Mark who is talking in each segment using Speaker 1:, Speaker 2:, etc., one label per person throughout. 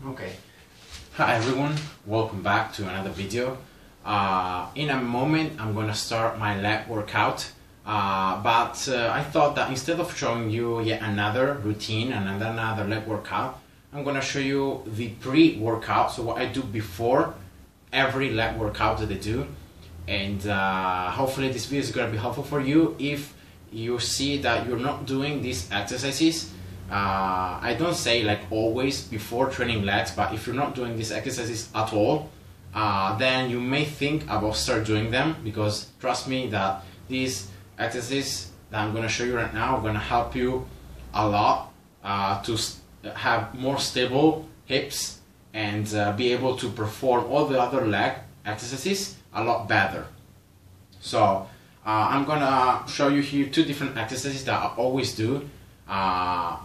Speaker 1: Okay. Hi everyone, welcome back to another video. In a moment I'm gonna start my leg workout, but I thought that instead of showing you yet another routine and another leg workout, I'm gonna show you the pre-workout, so what I do before every leg workout that I do. And hopefully this video is gonna be helpful for you if you see that you're not doing these exercises. I don't say like always before training legs, but if you're not doing these exercises at all, then you may think about start doing them, because trust me that these exercises that I'm going to show you right now are going to help you a lot to have more stable hips and be able to perform all the other leg exercises a lot better. So I'm going to show you here two different exercises that I always do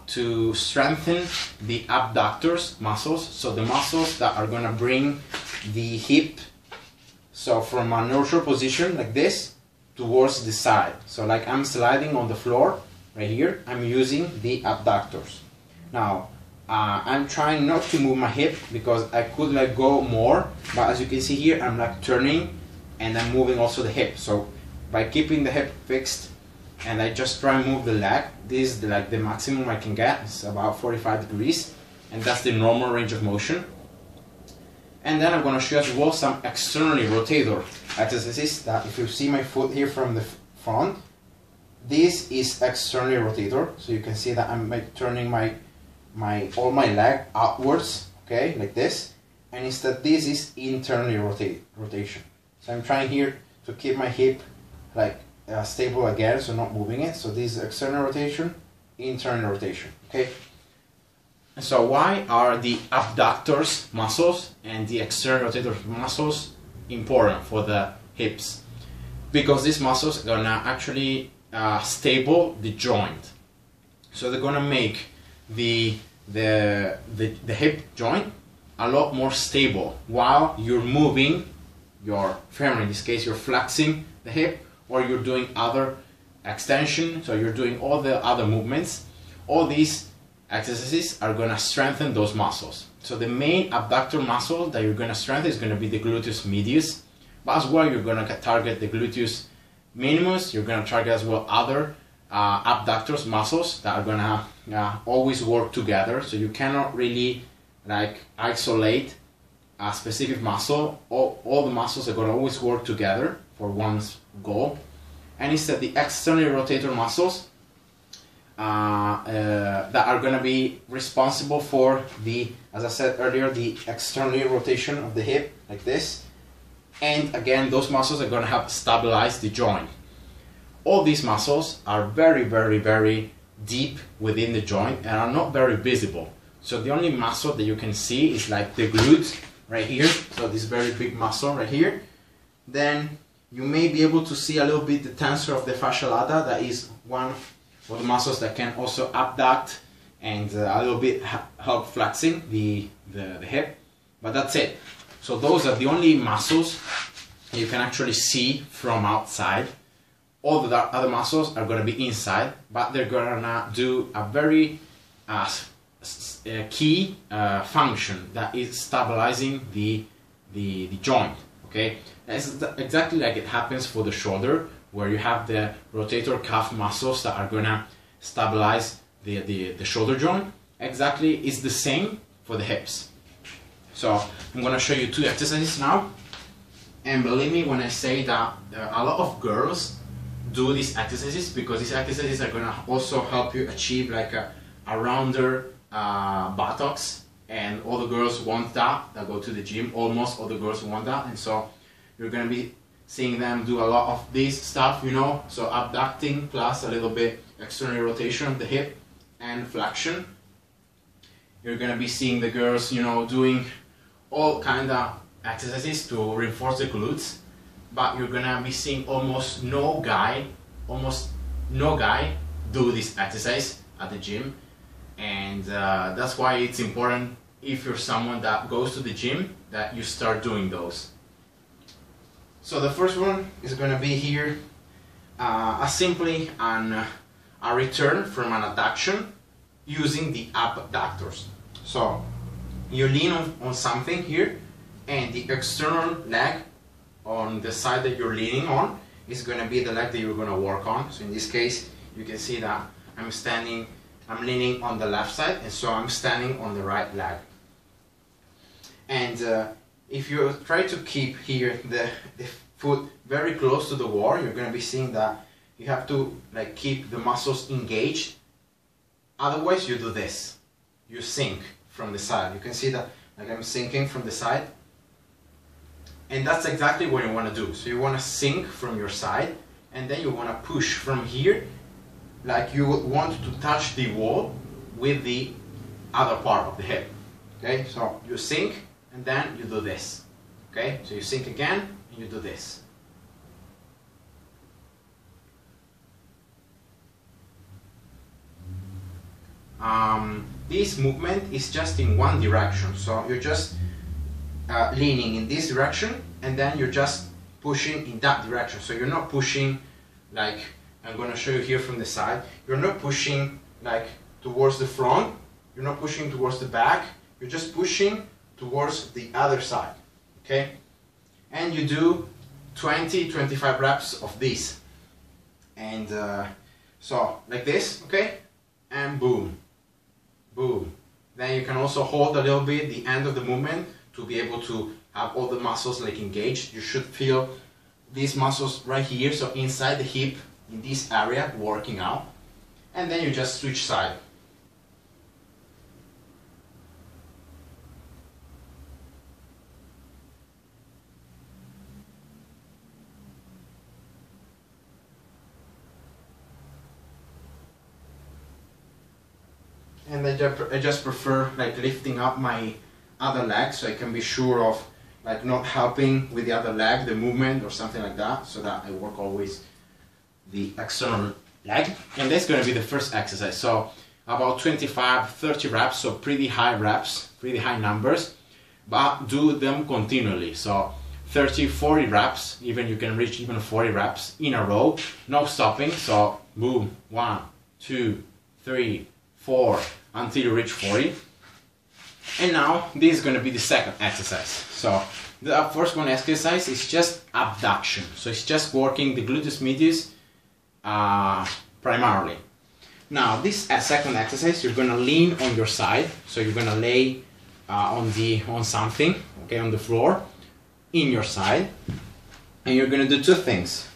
Speaker 1: to strengthen the abductors muscles, so the muscles that are gonna bring the hip, so from a neutral position like this towards the side. So like I'm sliding on the floor right here, I'm using the abductors. Now I'm trying not to move my hip because I could like go more, but as you can see here I'm like turning and I'm moving also the hip. So by keeping the hip fixed and I just try and move the leg, this is like the maximum I can get. It's about 45 degrees, and that's the normal range of motion. And then I'm going to show you as well some externally rotator exercises that if you see my foot here from the front, this is externally rotator. So you can see that I'm turning all my leg outwards, okay, like this. And instead this is internally rotation. So I'm trying here to keep my hip like stable again, so not moving it. So this is external rotation, internal rotation, okay? And so why are the abductors muscles and the external rotator muscles important for the hips? Because these muscles are gonna actually stable the joint. So they're gonna make the hip joint a lot more stable while you're moving your femur. In this case, you're flexing the hip, or you're doing other extension, so you're doing all the other movements. All these exercises are gonna strengthen those muscles. So the main abductor muscle that you're gonna strengthen is gonna be the gluteus medius, but as well you're gonna target the gluteus minimus. You're gonna target as well other abductors muscles that are gonna always work together. So you cannot really like isolate a specific muscle. All the muscles are gonna always work together for one's goal. And instead the external rotator muscles that are going to be responsible for the, as I said earlier, the external rotation of the hip like this. And again, those muscles are going to help stabilize the joint. All these muscles are very, very, very deep within the joint and are not very visible. So the only muscle that you can see is like the glute right here. So this very big muscle right here. Then you may be able to see a little bit the tensor of the fascia lata, that is one of the muscles that can also abduct and a little bit help flexing the hip, but that's it. So those are the only muscles you can actually see from outside. All the other muscles are going to be inside, but they're going to do a very key function, that is stabilizing the joint. Okay, it's exactly like it happens for the shoulder, where you have the rotator cuff muscles that are gonna stabilize the shoulder joint. Exactly, it's the same for the hips. So I'm gonna show you two exercises now, and believe me when I say that a lot of girls do these exercises, because these exercises are gonna also help you achieve like a rounder buttocks. And all the girls want that go to the gym. Almost all the girls want that, and so you're gonna be seeing them do a lot of this stuff, you know. So abducting plus a little bit external rotation of the hip and flexion. You're gonna be seeing the girls, you know, doing all kind of exercises to reinforce the glutes, but you're gonna be seeing almost no guy do this exercise at the gym. And that's why it's important, if you're someone that goes to the gym, that you start doing those. So the first one is going to be here simply a return from an adduction using the abductors. So you lean on something here, and the external leg on the side that you're leaning on is going to be the leg that you're going to work on. So in this case, you can see that I'm leaning on the left side, and so I'm standing on the right leg. And if you try to keep here the foot very close to the wall, you're going to be seeing that you have to like keep the muscles engaged. Otherwise, you do this. You sink from the side. You can see that like I'm sinking from the side. And that's exactly what you want to do. So you want to sink from your side, and then you want to push from here, like you would want to touch the wall with the other part of the hip. Okay, so you sink, and then you do this. Okay, so you sink again, and you do this. This movement is just in one direction, so you're just leaning in this direction, and then you're just pushing in that direction. So you're not pushing like, I'm going to show you here from the side, you're not pushing like towards the front, you're not pushing towards the back, you're just pushing towards the other side. Okay, and you do 20-25 reps of this, and so like this. Okay, and boom, boom. Then you can also hold a little bit the end of the movement to be able to have all the muscles like engaged. You should feel these muscles right here, so inside the hip, in this area, working out. And then you just switch side. And I just prefer like lifting up my other leg, so I can be sure of like not helping with the other leg, the movement or something like that, so that I work always the external leg. And that's going to be the first exercise. So about 25-30 reps, so pretty high reps, pretty high numbers, but do them continually. So 30-40 reps, even you can reach even 40 reps in a row, no stopping. So boom, 1, 2, 3, 4, until you reach 40. And now this is going to be the second exercise. So the first one exercise is just abduction. So it's just working the gluteus medius primarily. Now this second exercise, you're going to lean on your side. So you're going to lay on something, okay, on the floor, in your side, and you're going to do two things.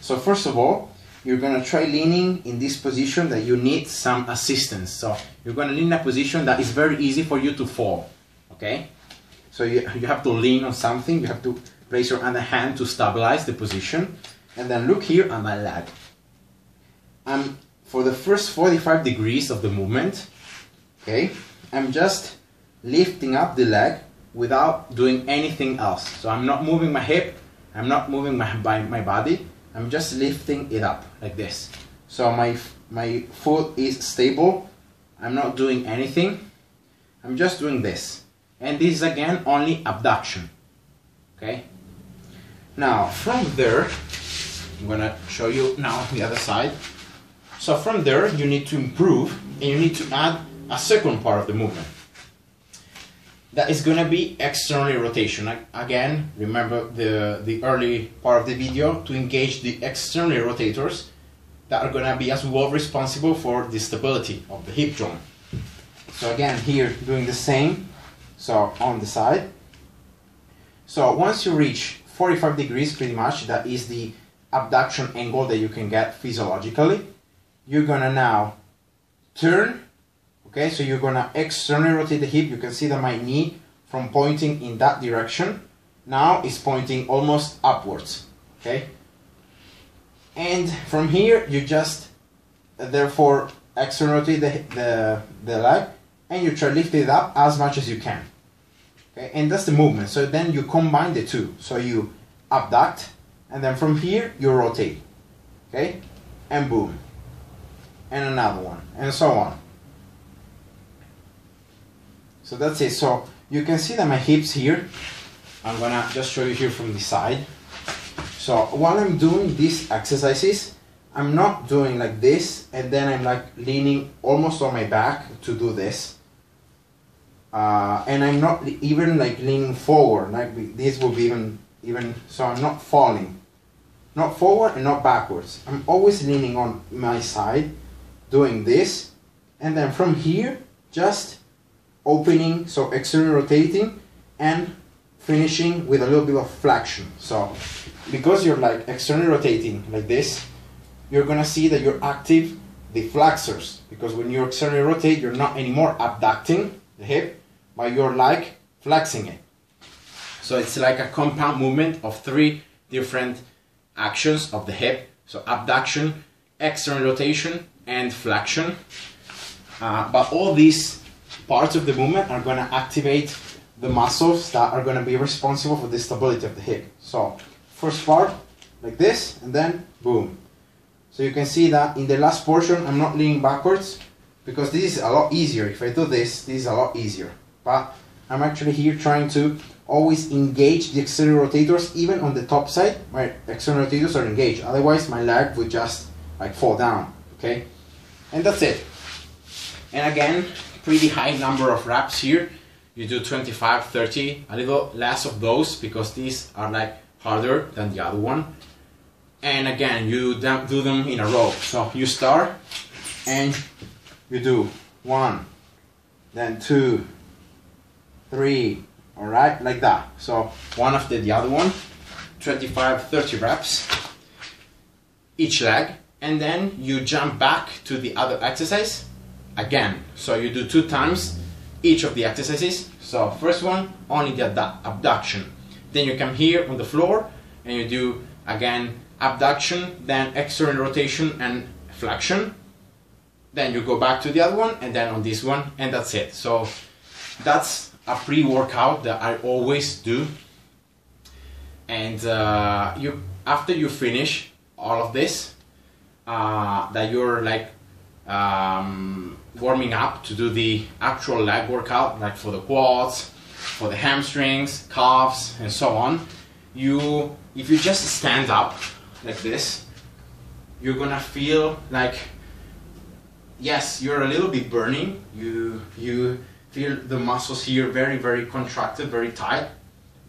Speaker 1: So first of all, you're going to try leaning in this position that you need some assistance. So you're going to lean in a position that is very easy for you to fall, okay? So you have to lean on something, you have to place your other hand to stabilize the position, and then look here at my leg. For the first 45 degrees of the movement, okay, I'm just lifting up the leg without doing anything else. So I'm not moving my hip, I'm not moving my body, I'm just lifting it up like this. So my foot is stable, I'm not doing anything, I'm just doing this. And this is again only abduction. Okay? Now from there, I'm gonna show you now the other side. So from there you need to improve, and you need to add a second part of the movement. That is gonna be externally rotation. Again, remember the early part of the video to engage the externally rotators that are gonna be as well responsible for the stability of the hip joint. So again, here doing the same, so on the side. So once you reach 45 degrees pretty much, that is the abduction angle that you can get physiologically, you're gonna now turn. Okay, so you're gonna externally rotate the hip. You can see that my knee, from pointing in that direction, now is pointing almost upwards. Okay, and from here you just therefore externally rotate the leg, and you try to lift it up as much as you can. Okay, and that's the movement. So then you combine the two. So you abduct, and then from here you rotate. Okay, and boom, and another one, and so on. So that's it. So you can see that my hips here, I'm gonna just show you here from the side. So while I'm doing these exercises, I'm not doing like this and then I'm like leaning almost on my back to do this. and I'm not even like leaning forward, like this will be even, so I'm not falling, not forward and not backwards. I'm always leaning on my side, doing this, and then from here, just opening, so externally rotating, and finishing with a little bit of flexion. So, because you're like externally rotating like this, you're gonna see that you're active the flexors, because when you externally rotate, you're not anymore abducting the hip, but you're like flexing it. So it's like a compound movement of 3 different actions of the hip. So abduction, external rotation, and flexion. But all these parts of the movement are going to activate the muscles that are going to be responsible for the stability of the hip. So first part, like this, and then boom. So you can see that in the last portion, I'm not leaning backwards, because this is a lot easier. If I do this, this is a lot easier. But I'm actually here trying to always engage the external rotators, even on the top side, my external rotators are engaged. Otherwise, my leg would just like fall down, okay? And that's it. And again, pretty high number of reps here. You do 25, 30, a little less of those, because these are like harder than the other one. And again, you do them in a row. So you start and you do 1, then 2, 3, all right, like that. So one after the other one, 25, 30 reps each leg, and then you jump back to the other exercise again. So you do 2 times each of the exercises. So first one, only the abduction. Then you come here on the floor and you do again abduction, then external rotation and flexion. Then you go back to the other one, and then on this one, and that's it. So that's a pre-workout that I always do. And after you finish all of this, that you're like warming up to do the actual leg workout, like for the quads, for the hamstrings, calves, and so on. If you just stand up like this, you're gonna feel like, yes, you're a little bit burning. You feel the muscles here very, very contracted, very tight,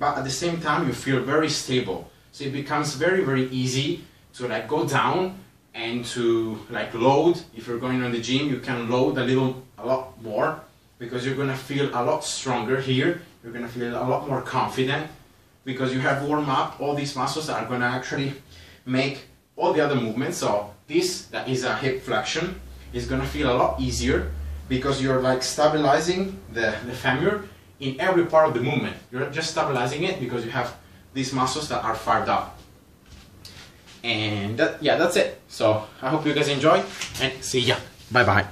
Speaker 1: but at the same time you feel very stable. So it becomes very, very easy to like go down and to like load. If you're going on the gym, you can load a lot more, because you're gonna feel a lot stronger here. You're gonna feel a lot more confident, because you have warmed up all these muscles that are gonna actually make all the other movements. So this, that is a hip flexion, is gonna feel a lot easier, because you're like stabilizing the femur in every part of the movement. You're just stabilizing it because you have these muscles that are fired up. And yeah, that's it. So I hope you guys enjoy, and see ya. Bye bye.